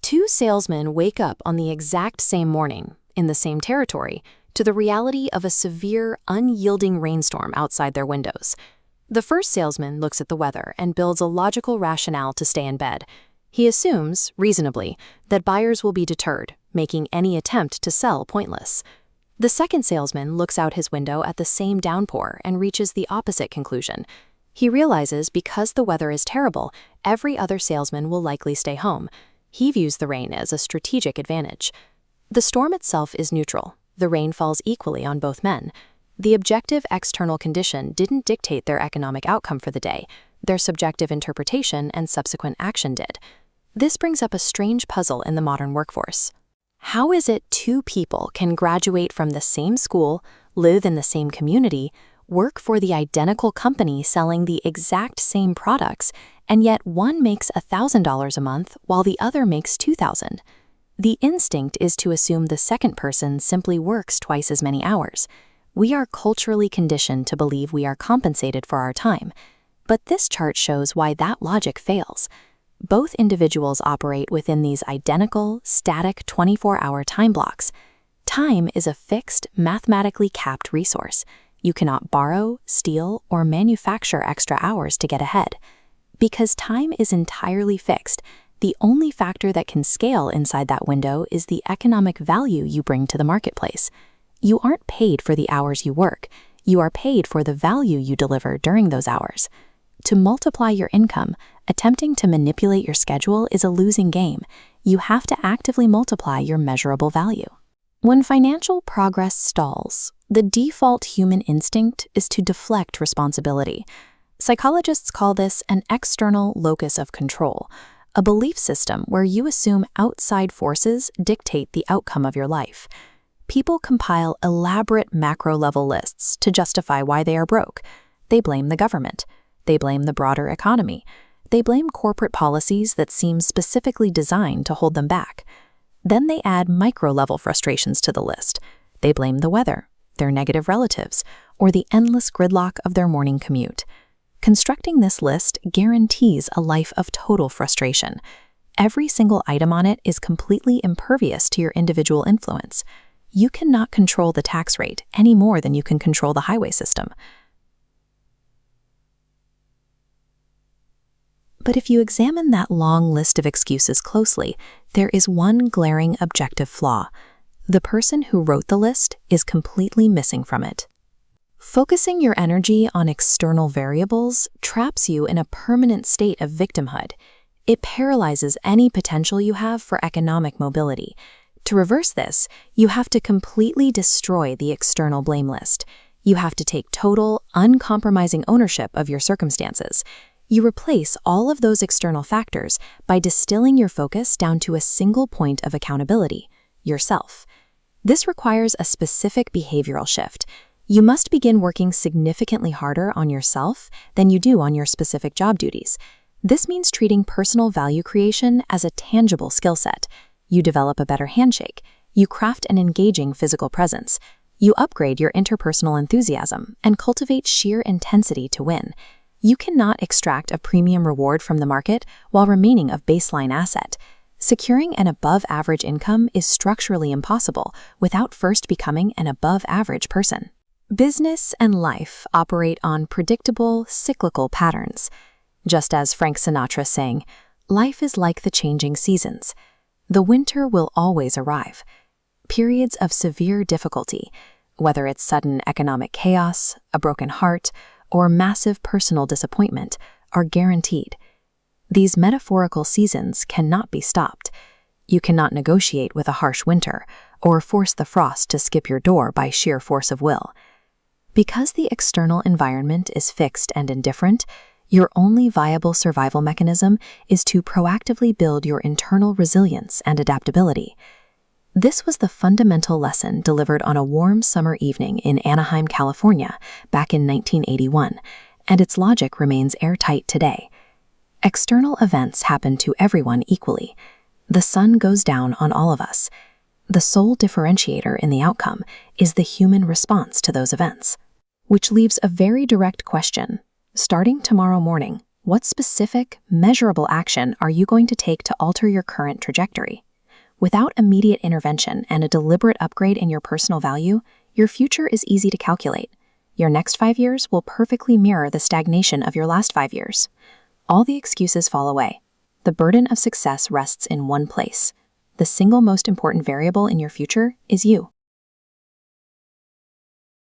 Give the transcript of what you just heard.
Two salesmen wake up on the exact same morning, in the same territory, to the reality of a severe, unyielding rainstorm outside their windows. The first salesman looks at the weather and builds a logical rationale to stay in bed. He assumes, reasonably, that buyers will be deterred, making any attempt to sell pointless. The second salesman looks out his window at the same downpour and reaches the opposite conclusion. He realizes because the weather is terrible, every other salesman will likely stay home. He views the rain as a strategic advantage. The storm itself is neutral. The rain falls equally on both men. The objective external condition didn't dictate their economic outcome for the day. Their subjective interpretation and subsequent action did. This brings up a strange puzzle in the modern workforce. How is it two people can graduate from the same school, live in the same community, work for the identical company selling the exact same products, and yet one makes $1,000 a month while the other makes $2,000? The instinct is to assume the second person simply works twice as many hours. We are culturally conditioned to believe we are compensated for our time. But this chart shows why that logic fails. Both individuals operate within these identical, static 24-hour time blocks. Time is a fixed, mathematically capped resource. You cannot borrow, steal, or manufacture extra hours to get ahead. Because time is entirely fixed, the only factor that can scale inside that window is the economic value you bring to the marketplace. You aren't paid for the hours you work. You are paid for the value you deliver during those hours. To multiply your income, attempting to manipulate your schedule is a losing game. You have to actively multiply your measurable value. When financial progress stalls, the default human instinct is to deflect responsibility. Psychologists call this an external locus of control, a belief system where you assume outside forces dictate the outcome of your life. People compile elaborate macro-level lists to justify why they are broke. They blame the government. They blame the broader economy. They blame corporate policies that seem specifically designed to hold them back. Then they add micro-level frustrations to the list. They blame the weather, their negative relatives, or the endless gridlock of their morning commute. Constructing this list guarantees a life of total frustration. Every single item on it is completely impervious to your individual influence. You cannot control the tax rate any more than you can control the highway system. But if you examine that long list of excuses closely, there is one glaring objective flaw. The person who wrote the list is completely missing from it. Focusing your energy on external variables traps you in a permanent state of victimhood. It paralyzes any potential you have for economic mobility. To reverse this, you have to completely destroy the external blame list. You have to take total, uncompromising ownership of your circumstances. You replace all of those external factors by distilling your focus down to a single point of accountability: yourself. This requires a specific behavioral shift. You must begin working significantly harder on yourself than you do on your specific job duties. This means treating personal value creation as a tangible skill set. You develop a better handshake. You craft an engaging physical presence. You upgrade your interpersonal enthusiasm and cultivate sheer intensity to win. You cannot extract a premium reward from the market while remaining a baseline asset. Securing an above-average income is structurally impossible without first becoming an above-average person. Business and life operate on predictable, cyclical patterns. Just as Frank Sinatra sang, "Life is like the changing seasons. The winter will always arrive." Periods of severe difficulty, whether it's sudden economic chaos, a broken heart, or massive personal disappointment, are guaranteed. These metaphorical seasons cannot be stopped. You cannot negotiate with a harsh winter or force the frost to skip your door by sheer force of will. Because the external environment is fixed and indifferent, your only viable survival mechanism is to proactively build your internal resilience and adaptability. This was the fundamental lesson delivered on a warm summer evening in Anaheim, California, back in 1981, and its logic remains airtight today. External events happen to everyone equally. The sun goes down on all of us. The sole differentiator in the outcome is the human response to those events. Which leaves a very direct question. Starting tomorrow morning, What specific, measurable action are you going to take to alter your current trajectory? Without immediate intervention and a deliberate upgrade in your personal value, your future is easy to calculate. Your next 5 years will perfectly mirror the stagnation of your last 5 years. All the excuses fall away. The burden of success rests in one place. The single most important variable in your future is you.